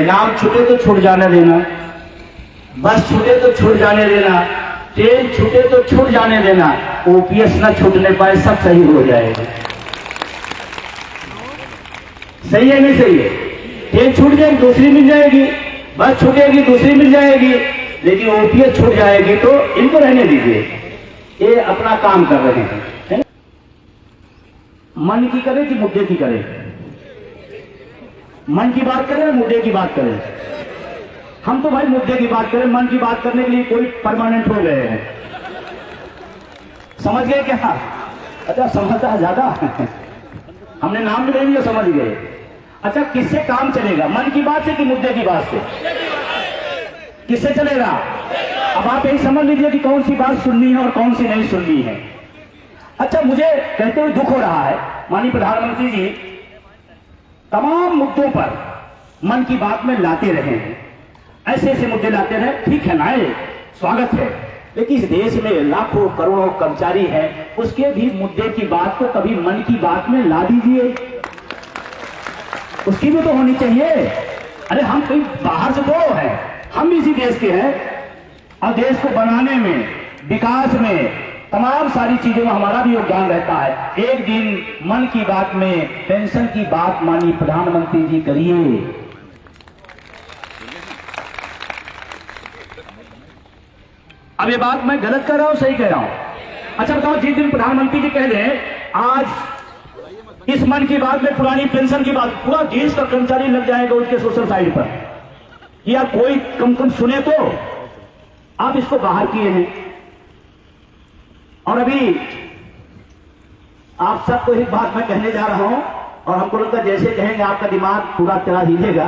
Exam छूटे तो छूट जाने देना, बस छूटे तो छूट जाने देना, ट्रेन छूटे तो छूट जाने देना, ओपीएस न छूटने पाए, सब सही हो जाएगा। सही है नहीं सही है? ट्रेन छूट जाएगी दूसरी मिल जाएगी, बस छूटेगी दूसरी मिल जाएगी, लेकिन ओपीएस छूट जाएगी तो इनको रहने दीजिए, ये अपना काम कर रहे हैं। मन की करें कि मुद्दे की करें? मन की बात करें या मुद्दे की बात करें? हम तो भाई मुद्दे की बात करें, मन की बात करने के लिए कोई परमानेंट हो गए हैं। समझ गए क्या? अच्छा समझता ज्यादा हमने नाम भी ले लिया, समझ गए। अच्छा किससे काम चलेगा, मन की बात से कि मुद्दे की बात से? किससे चलेगा? अब आप यही समझ लीजिए कि कौन सी बात सुननी है और कौन सी नहीं सुननी है। अच्छा मुझे कहते हुए दुख हो रहा है, माननीय प्रधानमंत्री जी तमाम मुद्दों पर मन की बात में लाते रहे हैं, ऐसे ऐसे मुद्दे लाते रहे, ठीक है ना, स्वागत है, लेकिन इस देश में लाखों करोड़ों कर्मचारी हैं, उसके भी मुद्दे की बात को कभी मन की बात में ला दीजिए, उसकी भी तो होनी चाहिए। अरे हम कोई बाहर से तो है, हम भी इसी देश के हैं, और देश को बनाने में, विकास में, तमाम सारी चीजों में हमारा भी योगदान रहता है। एक दिन मन की बात में पेंशन की बात माननीय प्रधानमंत्री जी करिए। अब ये बात मैं गलत कर रहा हूं सही कह रहा हूं? अच्छा बताओ, जिस दिन प्रधानमंत्री जी कह रहे हैं आज इस मन की बात में पुरानी पेंशन की बात, पूरा देश का कर्मचारी लग जाएगा उसके सोशल साइड पर, यार कोई कम सुने तो आप इसको बाहर किए हैं। और अभी आप सबको एक बात मैं कहने जा रहा हूं, और हमको लगता है जैसे कहेंगे आपका दिमाग पूरा तरह हिलेगा।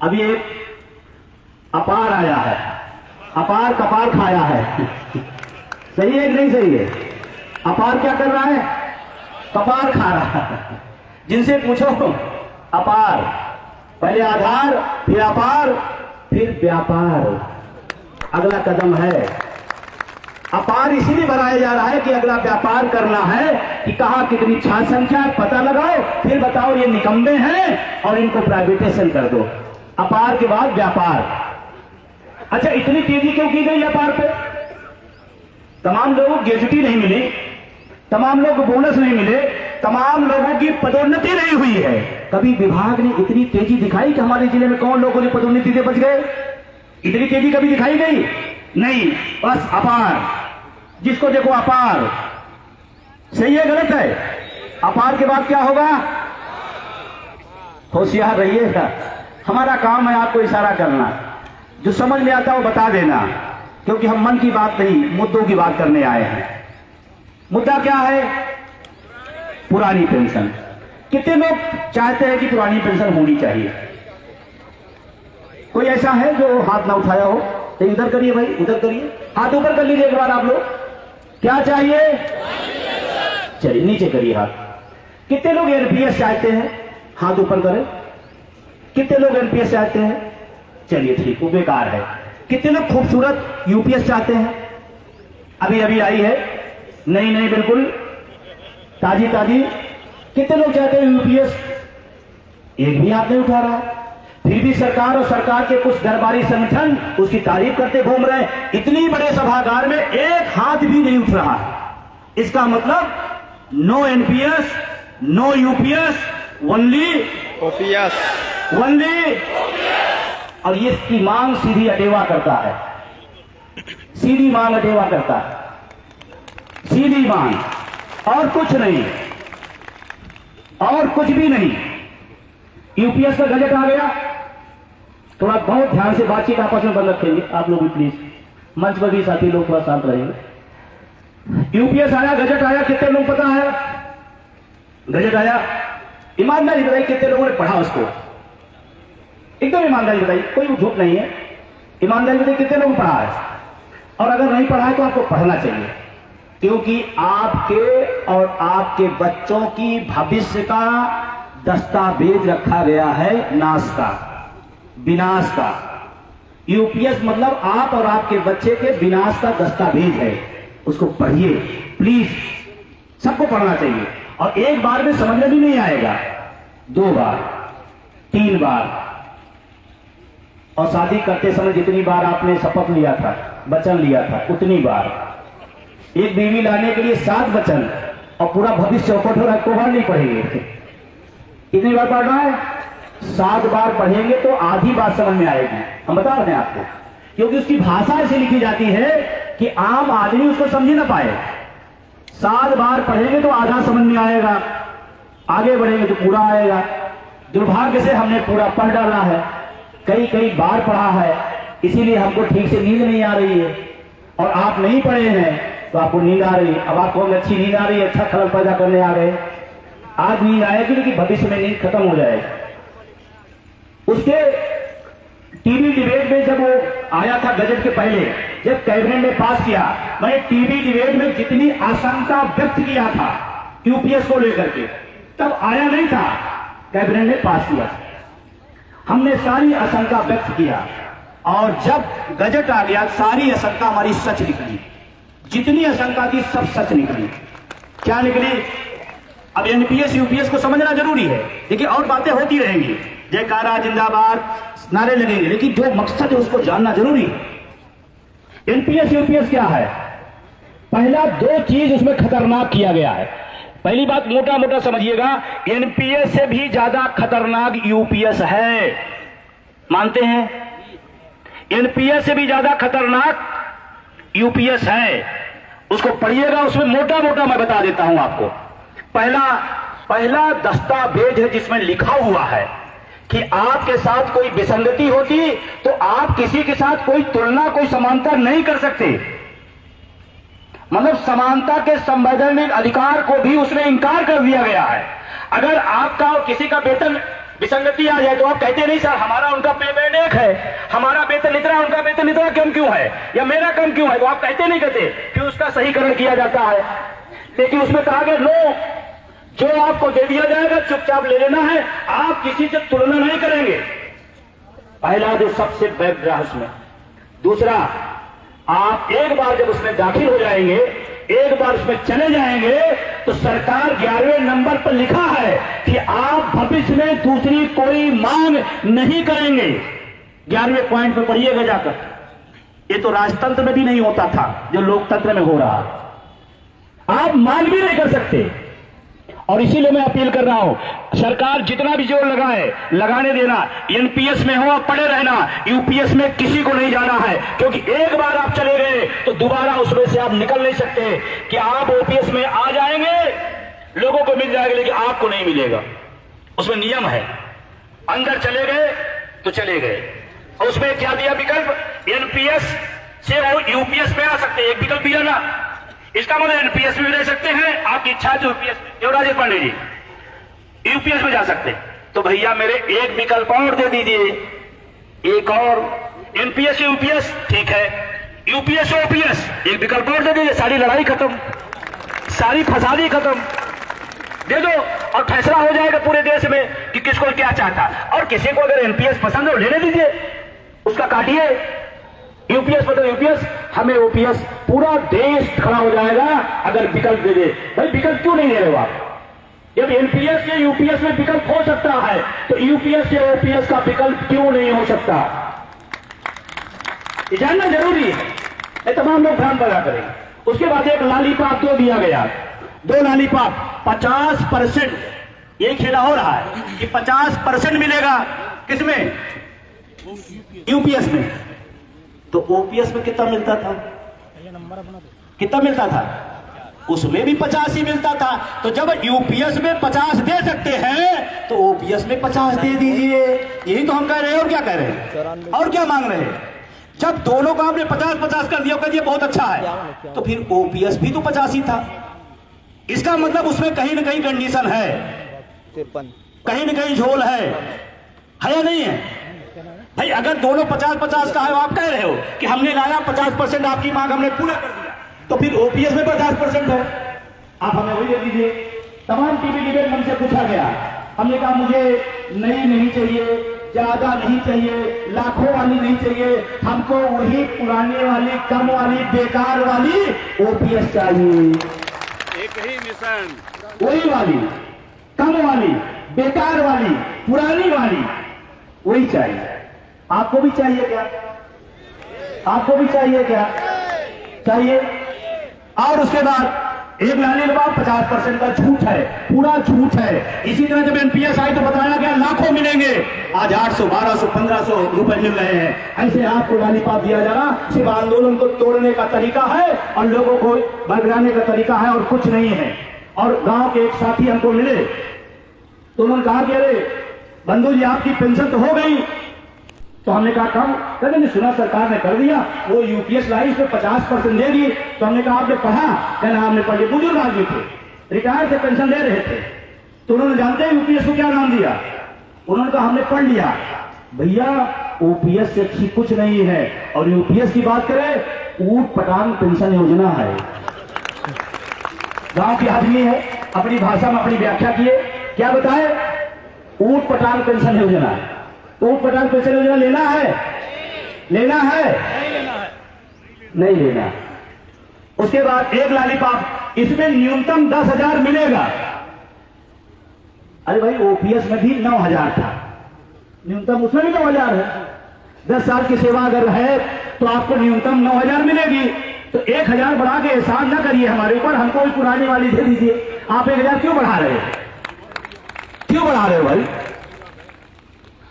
अभी एक अपार आया है, अपार कपार खाया है सही है कि नहीं सही है? अपार क्या कर रहा है? कपार खा रहा है। जिनसे पूछो अपार, पहले आधार, फिर अपार, फिर व्यापार, अगला कदम है। अपार इसीलिए बनाया जा रहा है कि अगला व्यापार करना है कि कहां कितनी छात्र संख्या है पता लगाओ, फिर बताओ ये निकम्मे हैं और इनको प्राइवेटाइजेशन कर दो। अपार के बाद व्यापार। अच्छा इतनी तेजी क्यों की गई व्यापार पे? तमाम लोगों को गेजुटी नहीं मिली, तमाम लोगों को बोनस नहीं मिले, तमाम लोगों की पदोन्नति नहीं हुई है। कभी विभाग ने इतनी तेजी दिखाई कि हमारे जिले में कौन लोगों ने पदोन्नति से बच गए? इतनी तेजी कभी दिखाई गई नहीं, बस अपार, जिसको देखो अपार। सही है गलत है? अपार के बाद क्या होगा? होशियार रहिएगा, हमारा काम है आपको इशारा करना, जो समझ में आता है वो बता देना, क्योंकि हम मन की बात नहीं मुद्दों की बात करने आए हैं। मुद्दा क्या है? पुरानी पेंशन। कितने लोग चाहते हैं कि पुरानी पेंशन होनी चाहिए? कोई ऐसा है जो हाथ ना उठाया हो? तो इधर करिए भाई, उधर करिए, हाथ ऊपर कर लीजिए एक बार आप लोग। क्या चाहिए? चलिए नीचे करिए हाथ। कितने लोग एनपीएस चाहते हैं? हाथ ऊपर करें। कितने लोग एनपीएस चाहते हैं? चलिए ठीक, वो बेकार है। कितने लोग खूबसूरत यूपीएस चाहते हैं? अभी अभी आई है, नहीं नहीं बिल्कुल ताजी ताजी। कितने लोग चाहते हैं यूपीएस? एक भी हाथ नहीं उठा रहा। फिर भी सरकार और सरकार के कुछ दरबारी संगठन उसकी तारीफ करते घूम रहे हैं। इतनी बड़े सभागार में एक हाथ भी नहीं उठ रहा। इसका मतलब no NPS, no UPS, only OPS, only. और ये इसकी मांग सीधी अटेवा करता है, सीधी मांग अटेवा करता है, सीधी मांग, और कुछ नहीं, और कुछ भी नहीं। यूपीएस का गजट आ गया, थोड़ा बहुत ध्यान से बातचीत आपस में बंद रखेंगे आप लोग भी प्लीज, मंच पर भी साथी लोग थोड़ा शांत रहेंगे। यूपीएस आया, गजट आया, कितने लोग पता है? गजट आया, ईमानदारी बताइए कितने लोगों ने पढ़ा उसको? एकदम ईमानदारी बताइए, कोई झूठ नहीं है, ईमानदारी बताइए कितने लोग पढ़ा है? और अगर नहीं पढ़ा है तो आपको पढ़ना चाहिए, क्योंकि आपके और आपके बच्चों की भविष्य का दस्तावेज रखा गया है नाश का, विनाश का। यूपीएस मतलब आप और आपके बच्चे के विनाश का दस्तावेज है, उसको पढ़िए प्लीज, सबको पढ़ना चाहिए। और एक बार में समझ में भी नहीं आएगा, 2 बार 3 बार और शादी करते समय जितनी बार आपने शपथ लिया था, वचन लिया था, उतनी बार एक बीवी लाने के लिए 7 वचन और पूरा भविष्य चौपट हो रहा है, को बार नहीं पढ़ेंगे। कितनी बार पढ़ना है? 7 बार पढ़ेंगे तो आधी बात समझ में आएगी। हम बता रहे हैं आपको, क्योंकि उसकी भाषा ऐसी लिखी जाती है कि आम आदमी उसको समझ ना पाए। 7 बार पढ़ेंगे तो आधा समझ में आएगा, आगे बढ़ेंगे तो पूरा आएगा। दुर्भाग्य से हमने पूरा पढ़ डाला है, कई बार पढ़ा है, इसीलिए हमको ठीक से नींद नहीं आ रही है। और आप नहीं पढ़े हैं तो आपको नींद आ रही है। अब आपको अच्छी नींद आ रही है, अच्छा खलल पैदा करने आ गए। आज नींद आएगी लेकिन भविष्य में नींद खत्म हो जाएगी। उसके टीवी डिबेट में जब वो आया था बजट के पहले, जब कैबिनेट ने पास किया, मैंने टीवी डिबेट में जितनी आशंका व्यक्त किया था यूपीएस को लेकर के, तब आया नहीं था, कैबिनेट ने पास किया। हमने सारी आशंका व्यक्त किया और जब बजट आ गया सारी आशंका हमारी सच निकली। जितनी आशंका थी सब सच निकली। क्या निकली? अब एनपीएस यूपीएस को समझना जरूरी है। देखिए और बातें होती रहेंगी, जयकारा जिंदाबाद नारे लगेंगे, लेकिन जो मकसद है उसको जानना जरूरी है। एनपीएस यूपीएस क्या है? पहला 2 चीज उसमें खतरनाक किया गया है। पहली बात मोटा मोटा समझिएगा, एनपीएस से भी ज्यादा खतरनाक यूपीएस है। मानते हैं? एनपीएस से भी ज्यादा खतरनाक यूपीएस है। उसको पढ़िएगा, उसमें मोटा मोटा मैं बता देता हूं आपको। पहला दस्तावेज है जिसमें लिखा हुआ है कि आपके साथ कोई विसंगति होती तो आप किसी के साथ कोई तुलना, कोई समानता नहीं कर सकते। मतलब समानता के संवैधानिक अधिकार को भी उसमें इंकार कर दिया गया है। अगर आपका और किसी का वेतन विसंगति आ जाए तो आप कहते नहीं सर हमारा उनका पेमेंट एक है, हमारा वेतन इतना उनका वेतन इतना कम क्यों है, या मेरा कम क्यों है, तो आप कहते नहीं कहते, फिर उसका सहीकरण किया जाता है। लेकिन उसमें कहा गया नो, जो आपको दे दिया जाएगा चुपचाप ले लेना है, आप किसी से तुलना नहीं करेंगे। पहला जो सबसे बैक रहस्य में। दूसरा, आप एक बार जब उसमें दाखिल हो जाएंगे, एक बार उसमें चले जाएंगे तो सरकार 11वें नंबर पर लिखा है कि आप भविष्य में दूसरी कोई मांग नहीं करेंगे। 11वें पॉइंट पर पढ़िएगा जाकर। ये तो राजतंत्र में भी नहीं होता था जो लोकतंत्र में हो रहा। आप मांग भी नहीं कर सकते। और इसीलिए मैं अपील कर रहा हूं, सरकार जितना भी जोर लगाए, लगाने देना। एनपीएस में हो पड़े रहना, यूपीएस में किसी को नहीं जाना है, क्योंकि एक बार आप चले गए तो दोबारा उसमें से आप निकल नहीं सकते। कि आप ओपीएस में आ जाएंगे, लोगों को मिल जाएगा, लेकिन आपको नहीं मिलेगा। उसमें नियम है, अंदर चले गए तो चले गए। और उसमें क्या दिया विकल्प? एनपीएस से वो यूपीएस में आ सकते, एक विकल्प दिया ना। इसका मतलब एनपीएस में भी रह सकते हैं, आपकी इच्छा है तो यूपीएस, युवराज पांडे जी यूपीएस में जा सकते। तो भैया मेरे एक विकल्प और दे दीजिए, एक और। एनपीएस से यूपीएस ठीक है, यूपीएस से ओपीएस एक विकल्प और दे दीजिए, सारी लड़ाई खत्म, सारी फसादी खत्म। दे दो और फैसला हो जाएगा पूरे देश में कि किसको क्या चाहता। और किसी को अगर एनपीएस पसंद हो लेने दीजिए, उसका काटिए। यूपीएस मतलब यूपीएस, हमें ओपीएस, पूरा देश खड़ा हो जाएगा अगर विकल्प दे दे। भाई विकल्प क्यों नहीं दे रहे हो आप? जब एनपीएस या यूपीएस में विकल्प हो सकता है तो यूपीएस या ओपीएस का विकल्प क्यों नहीं हो सकता? ये जानना जरूरी है, ये तमाम लोग ध्यान पैदा करेंगे। उसके बाद एक लॉलीपॉप दो दिया गया, 2 लॉलीपॉप 50%। यही खेला हो रहा है कि 50% मिलेगा किसमें? यूपीएस में। तो ओपीएस में कितना मिलता था? कितना मिलता था? उसमें भी 50 ही मिलता था। तो जब यूपीएस में 50 दे सकते हैं तो ओपीएस में 50 दे दीजिए। यही तो हम कह रहे हैं, और क्या कह रहे हैं, और क्या मांग रहे हैं? जब दोनों का आपने 50-50 कर दिया, कह दिया बहुत अच्छा है, तो फिर ओपीएस भी तो 50 ही था। इसका मतलब उसमें कहीं ना कहीं कंडीशन है, कहीं ना कहीं झोल है या नहीं है? भाई अगर दोनों 50-50 का है, आप कह रहे हो कि हमने लाया 50% आपकी मांग हमने पूरा कर दिया, तो फिर ओपीएस में 50% है, आप हमें वही दे दीजिए। तमाम टीवी डिबेट हमसे पूछा गया, हमने कहा मुझे नई नहीं चाहिए, ज्यादा नहीं चाहिए, लाखों वाली नहीं चाहिए, हमको वही पुराने वाली, कम वाली, बेकार वाली ओपीएस चाहिए। एक ही मिशन, वही वाली, कम वाली, बेकार वाली, पुरानी वाली, वही चाहिए। आपको भी चाहिए क्या? आपको भी चाहिए क्या? चाहिए। और उसके बाद एक लाली लबाब 50% का झूठ है, पूरा झूठ है। इसी तरह जब एनपीएस आई तो बताया गया लाखों मिलेंगे, आज 800, 1200, 1500 रुपए मिल रहे हैं। ऐसे आपको लालीपाप दिया जा रहा, सिर्फ आंदोलन को तोड़ने का तरीका है और लोगों को बरगलाने का तरीका है और कुछ नहीं है। और गांव के एक साथी हमको मिले तो उन्होंने कहा कि अरे बंधु जी आपकी पेंशन तो हो गई। तो हमने कहा कब? कहते नहीं सुना सरकार ने कर दिया, वो यूपीएस लाई उसमें 50% देगी। तो हमने कहा आपने पढ़ा? कहना हमने पढ़ लिया। बुजुर्ग आदमी थे, रिटायर से पेंशन ले रहे थे। तो उन्होंने जानते हैं यूपीएस को क्या नाम दिया? उन्होंने कहा हमने पढ़ लिया। भैया ओपीएस से अच्छी कुछ नहीं है। और यूपीएस की बात करें, ऊट पटांग पेंशन योजना है। गांव के आदमी है, अपनी भाषा में अपनी व्याख्या किए, क्या बताए? ऊट पटांग पेंशन योजना। ऊट पटांग पेंशन योजना लेना है? लेना है? नहीं लेना। उसके बाद एक लालीपाप, इसमें न्यूनतम 10,000 मिलेगा। अरे भाई ओपीएस में भी 9,000 था, न्यूनतम उसमें भी 9,000 है। 10 साल की सेवा अगर है तो आपको न्यूनतम 9,000 मिलेगी। तो 1,000 बढ़ा के एहसान ना करिए हमारे ऊपर, हमको कोई पुरानी वाली दे दीजिए। आप 1,000 क्यों बढ़ा रहे हो? क्यों बढ़ा रहे हो भाई?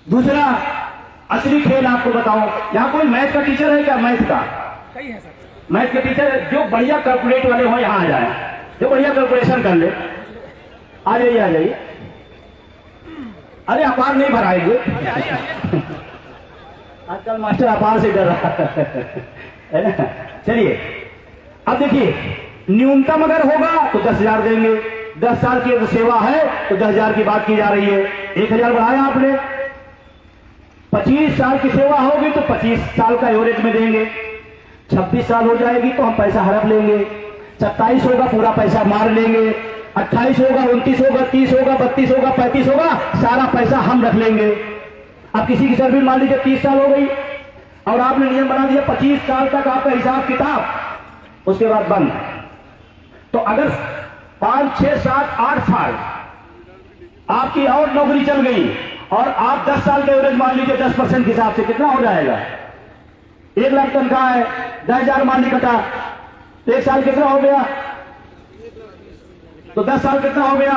दूसरा असली खेल आपको बताऊं, यहां कोई मैथ का टीचर है क्या? मैथ का सही है सर। मैथ के टीचर जो बढ़िया कैलकुलेट वाले हो यहां आ जाए, जो बढ़िया कैलकुलेशन कर ले, आ जाइए आ जाइए। अरे अपार नहीं भराएंगे आजकल मास्टर अपार से डर रहा है ना। चलिए अब देखिए, न्यूनतम अगर होगा तो 10,000 देंगे। 10 साल की सेवा है तो 10,000 की बात की जा रही है। 1,000 बढ़ाया आपने। 25 साल की सेवा होगी तो 25 साल का एवरेज में देंगे। 26 साल हो जाएगी तो हम पैसा हड़प लेंगे। 27 होगा पूरा पैसा मार लेंगे। 28 होगा, 29 होगा, 30 होगा, 32 होगा, 35 होगा, सारा पैसा हम रख लेंगे। अब किसी की सर्विस मान लीजिए 30 साल हो गई और आपने नियम बना दिया 25 साल तक आपका हिसाब किताब, उसके बाद बंद। तो अगर 5, 6, 7, 8 साल आपकी और नौकरी चल गई और आप 10 साल का एवरेज मान लीजिए 10% के हिसाब से कितना हो जाएगा? 1 लाख तनख्वाह है, 10,000 मान ली कटा तो 1 साल कितना हो गया? तो 10 साल कितना हो गया?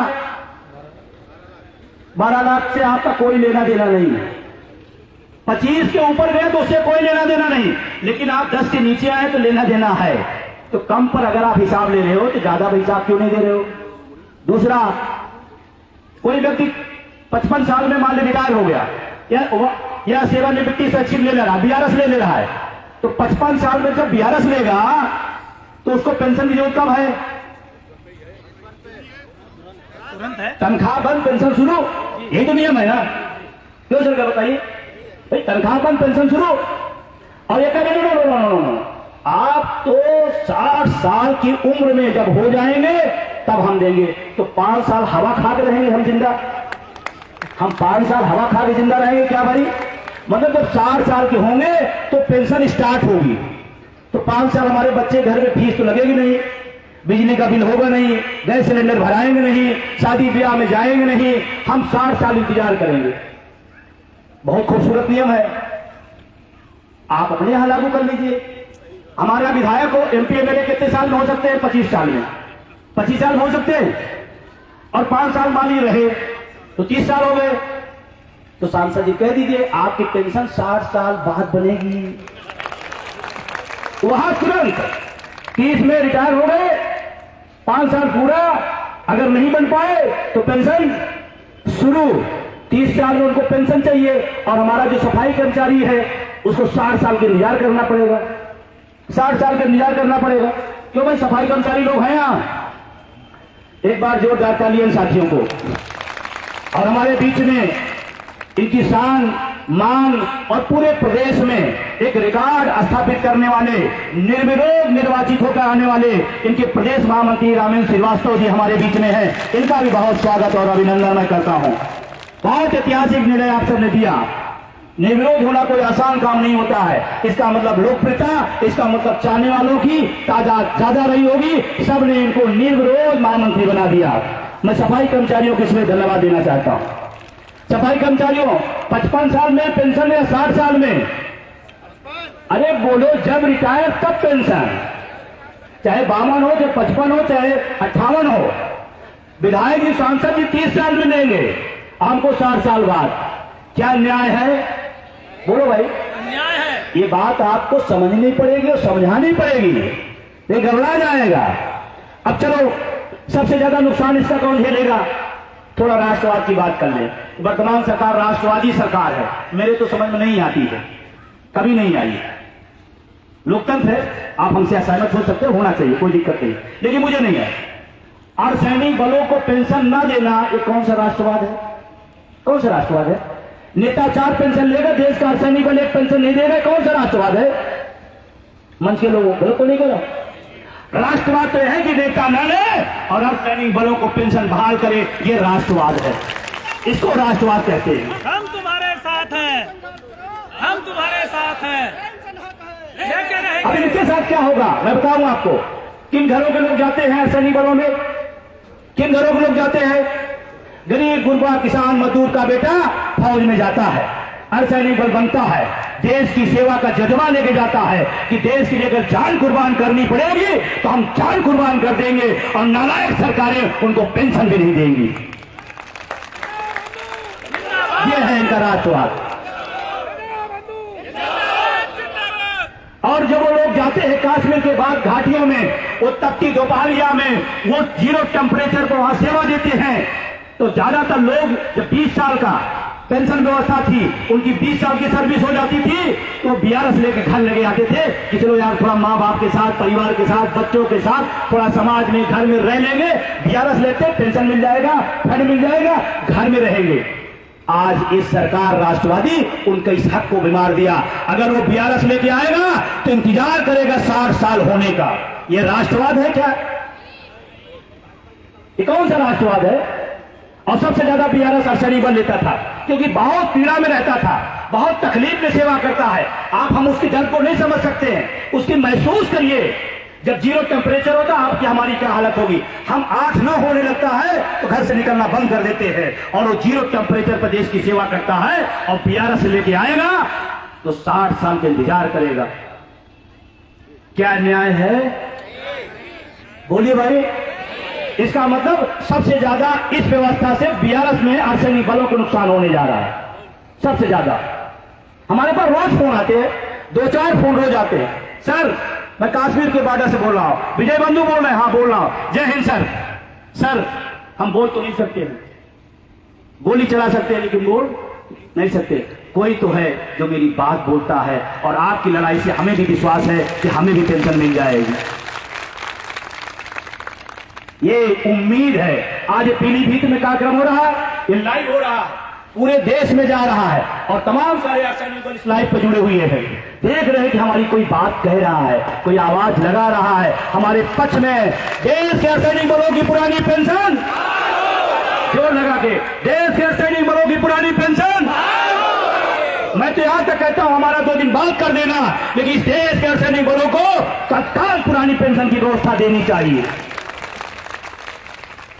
12 लाख से आपका कोई लेना देना नहीं है। 25 के ऊपर गए तो उससे कोई लेना देना नहीं, लेकिन आप 10 के नीचे आए तो लेना देना है। तो कम पर अगर आप हिसाब ले रहे हो तो ज्यादा हिसाब क्यों नहीं दे रहे हो? दूसरा, कोई व्यक्ति 55 साल में मान ली रिटायर हो गया या सेवानिवृत्ति स्वैच्छिक ले रहा, बीआरएस ले रहा है, तो 55 साल में जब बीआरएस लेगा तो उसको पेंशन की जरूरत कब है? तुरंत है। तनख्वाह बंद पेंशन शुरू, यही तो नियम है ना। क्यों सर का बताइए भाई, तनख्वाह बंद पेंशन शुरू। और ये कह नो, आप तो 60 साल की उम्र में जब हो जाएंगे तब हम देंगे। तो 5 साल हवा खा के रहेंगे हम जिंदा? हम 5 साल हवा खा के जिंदा रहेंगे क्या भाई? मतलब जब 60 साल के होंगे तो पेंशन स्टार्ट होगी। तो 5 साल हमारे बच्चे घर में फीस तो लगेगी नहीं, बिजली का बिल होगा नहीं, गैस सिलेंडर भराएंगे नहीं, शादी ब्याह में जाएंगे नहीं, हम 60 साल इंतजार करेंगे। बहुत खूबसूरत नियम है, आप अपने यहां लागू कर लीजिए। हमारे विधायक हो, एमपी एमएलए कितने साल में हो सकते हैं? 25 साल में। 25 साल में हो सकते हैं और 5 साल माली रहे तो 30 साल हो गए। तो सांसद जी कह दीजिए आपकी पेंशन 60 साल बाद बनेगी। वहां तुरंत 30 में रिटायर हो गए, 5 साल पूरा, अगर नहीं बन पाए तो पेंशन शुरू। 30 साल में उनको पेंशन चाहिए और हमारा जो सफाई कर्मचारी है उसको 60 साल के इंतजार करना पड़ेगा। 60 साल का इंतजार करना पड़ेगा। क्यों भाई? सफाई कर्मचारी लोग हैं यहां। एक बार जोरदार तालियां साथियों को। और हमारे बीच में इनकी शान, मान और पूरे प्रदेश में एक रिकॉर्ड स्थापित करने वाले, निर्विरोध निर्वाचित होकर आने वाले इनके प्रदेश महामंत्री रामेंद्र श्रीवास्तव जी हमारे बीच में हैं। इनका भी बहुत स्वागत और अभिनंदन मैं करता हूं। बहुत ऐतिहासिक निर्णय आप सबने दिया। निर्विरोध होना कोई आसान काम नहीं होता है। इसका मतलब लोकप्रियता, इसका मतलब चाहने वालों की तादाद ज्यादा रही होगी। सबने इनको निर्विरोध महामंत्री बना दिया। मैं सफाई कर्मचारियों को इसमें धन्यवाद देना चाहता हूं। सफाई कर्मचारियों 55 साल में पेंशन या 60 साल में? अरे बोलो, जब रिटायर तब पेंशन, चाहे 52 हो, चाहे 55 हो, चाहे 58 हो। विधायक जी, सांसद जी 30 साल में देंगे, हमको 60 साल बाद। क्या न्याय है? बोलो भाई, अन्याय है। ये बात आपको समझनी पड़ेगी और समझानी पड़ेगी, ये घबरा जाएगा। अब चलो, सबसे ज्यादा नुकसान इसका कौन झेलेगा? थोड़ा राष्ट्रवाद की बात कर ले। वर्तमान सरकार राष्ट्रवादी सरकार है, मेरे तो समझ में नहीं आती है, कभी नहीं आई। लोकतंत्र है, आप हमसे असहमत हो सकते हो, होना चाहिए, कोई दिक्कत नहीं, लेकिन मुझे नहीं है। अर्धसैनिक बलों को पेंशन ना देना, ये कौन सा राष्ट्रवाद है? कौन सा राष्ट्रवाद है? नेता 4 पेंशन लेगा, देश का अर्धसैनिक बल 1 पेंशन नहीं देगा, कौन सा राष्ट्रवाद है? मंच के लोगों गलत तो नहीं करो। राष्ट्रवाद तो है कि नेता न ले और अर्धसैनिक बलों को पेंशन बहाल करे, ये राष्ट्रवाद है, इसको राष्ट्रवाद कहते हैं। हम तुम्हारे साथ हैं, हम तुम्हारे साथ हैं, लेके अब रहेंगे। इनके साथ क्या होगा मैं बताऊं आपको। किन घरों के लोग जाते हैं अर्धसैनिक बलों में? किन घरों के लोग जाते हैं? गरीब गुरबा किसान मजदूर का बेटा फौज में जाता है, अर्धसैनिक बल बनता है, देश की सेवा का जज्बा लेके जाता है कि देश के लिए अगर जान कुर्बान करनी पड़ेगी तो हम जान कुर्बान कर देंगे, और नालायक सरकारें उनको पेंशन भी नहीं देंगी। ये है इनका राष्ट्रवाद। और जब वो लोग जाते हैं कश्मीर के बाद घाटियों में, वो तपती दोपहरिया में वो 0 टेम्परेचर पर वहां सेवा देते हैं, तो ज्यादातर लोग जब 20 साल का पेंशन व्यवस्था थी, उनकी 20 साल की सर्विस हो जाती थी, तो BRS लेके घर लगे आते थे कि चलो यार थोड़ा माँ बाप के साथ, परिवार के साथ, बच्चों के साथ थोड़ा समाज में घर में रह लेंगे। BRS लेते, पेंशन मिल जाएगा, फंड मिल जाएगा, घर में रहेंगे। आज इस सरकार राष्ट्रवादी उनके इस हक को बीमार दिया। अगर वो BRS लेके आएगा तो इंतजार करेगा 60 साल होने का। ये राष्ट्रवाद है क्या? ये कौन सा राष्ट्रवाद है? और सबसे ज्यादा BRS अर्धसैनिक बल लेता था, क्योंकि बहुत पीड़ा में रहता था, बहुत तकलीफ में सेवा करता है। आप हम उसकी दर्द को नहीं समझ सकते हैं, उसकी महसूस करिए। जब 0 टेम्परेचर होता आपकी हमारी क्या हालत होगी। हम 8-9 होने लगता है तो घर से निकलना बंद कर देते हैं, और वो 0 टेम्परेचर पर देश की सेवा करता है, और BRS लेके आएगा तो 60 साल का इंतजार करेगा। क्या न्याय है? बोलिए भाई। इसका मतलब सबसे ज्यादा इस व्यवस्था से BRS में अर्धसैनिक बलों को नुकसान होने जा रहा है, सबसे ज्यादा। हमारे पास रोज फोन आते हैं, 2-4 फोन रोज आते हैं। सर, मैं कश्मीर के बॉर्डर से बोल रहा हूं, विजय बंधु बोल रहे हैं? हाँ बोल रहा हूं। जय हिंद सर। सर, हम बोल तो नहीं सकते हैं, गोली चला सकते हैं लेकिन बोल नहीं सकते। कोई तो है जो मेरी बात बोलता है, और आपकी लड़ाई से हमें भी विश्वास है कि हमें भी पेंशन मिल जाएगी। ये उम्मीद है। आज पीलीभीत में कार्यक्रम हो रहा है, ये लाइव हो रहा है, पूरे देश में जा रहा है, और तमाम सारे अर्धसैनिक इस लाइव पर जुड़े हुए हैं, देख रहे हैं कि हमारी कोई बात कह रहा है, कोई आवाज लगा रहा है हमारे पक्ष में। देश के अर्धसैनिक बलों की पुरानी पेंशन जोर लगा के, देश के अर्धसैनिक बलों की पुरानी पेंशन। मैं तो यहां तक कहता हूं हमारा 2 दिन बाद कर देना, लेकिन इस देश के अर्धसैनिक बलों को तत्काल पुरानी पेंशन की व्यवस्था देनी चाहिए,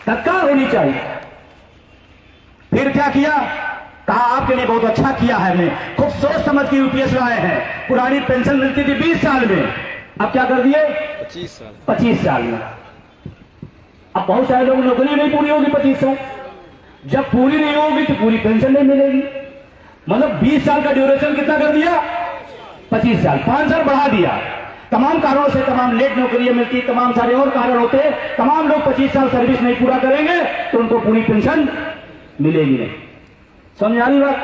तत्काल होनी चाहिए। फिर क्या किया? कहा आपके लिए बहुत अच्छा किया है, हमने खूब सोच समझ के यूपीएस लाए हैं। पुरानी पेंशन मिलती थी 20 साल में, अब क्या कर दिए? 25 साल में। अब बहुत सारे लोग नौकरी नहीं पूरी होगी 25 साल, जब पूरी नहीं होगी तो पूरी पेंशन नहीं मिलेगी। मतलब 20 साल का ड्यूरेशन कितना कर दिया? 25 साल, 5 साल बढ़ा दिया। तमाम कारणों से तमाम लेट नौकरियां मिलती, तमाम सारे और कारण होते, तमाम लोग 25 साल सर्विस नहीं पूरा करेंगे तो उनको पूरी पेंशन मिलेगी नहीं। समझ आ रही बात?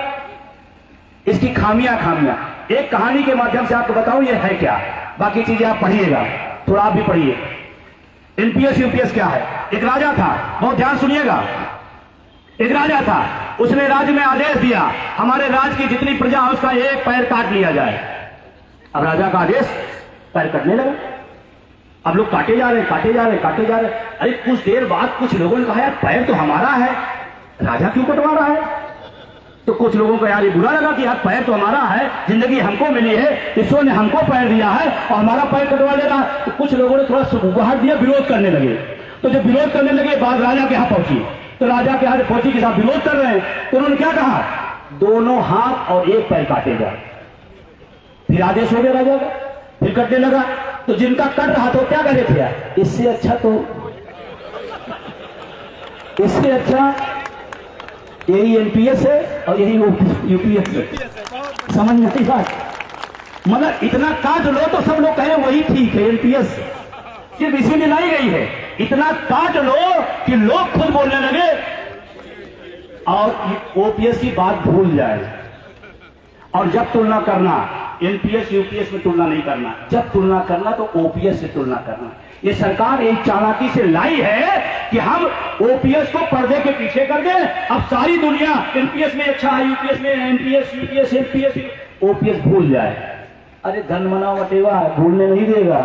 इसकी खामियां एक कहानी के माध्यम से आपको बताऊं ये है क्या, बाकी चीजें आप पढ़िएगा, थोड़ा आप भी पढ़िए। एनपीएस यूपीएस क्या है? एक राजा था, बहुत ध्यान सुनिएगा। एक राजा था, उसने राज्य में आदेश दिया हमारे राज्य की जितनी प्रजा है उसका एक पैर काट लिया जाए। अब राजा का आदेश, पैर कटने लगा। अब लोग काटे जा रहे, काटे जा रहे, काटे जा रहे। अरे कुछ देर बाद कुछ लोगों ने कहा यार पैर तो हमारा है, राजा क्यों कटवा रहा है? तो कुछ लोगों को यार ये बुरा लगा कि यार पैर तो हमारा है, जिंदगी हमको मिली है, ईश्वर ने हमको पैर दिया है और हमारा पैर कटवा देगा। तो कुछ लोगों ने थोड़ा सुगबुगाहट दिया, विरोध करने लगे। तो जब विरोध करने लगे बात राजा के यहाँ पहुंची, तो राजा के हाथ फौजी के साथ विरोध कर रहे हैं, तो उन्होंने क्या कहा, दोनों हाथ और एक पैर काटे जाए। फिर आदेश हो गया राजा का, फिर कटने लगा। तो जिनका कट रहा तो क्या करे थे यार, इससे अच्छा यही एनपीएस है और यही यूपीएस है। समझ में आई बात? मतलब इतना काट लो तो सब लोग कहें वही ठीक है, एनपीएस सिर्फ इसीलिए लाई गई है, इतना काट लो कि लोग खुद बोलने लगे और ओपीएस की बात भूल जाए। और जब तुलना करना, एनपीएस यूपीएस में तुलना नहीं करना, जब तुलना करना तो ओपीएस से तुलना करना। ये सरकार एक चालाकी से लाई है कि हम ओपीएस को पर्दे के पीछे कर दें। अब सारी दुनिया एनपीएस में अच्छा है, यूपीएस में एनपीएस यूपीएस एनपीएस ओपीएस भूल जाए। अरे धन मना वटेवा भूलने नहीं देगा।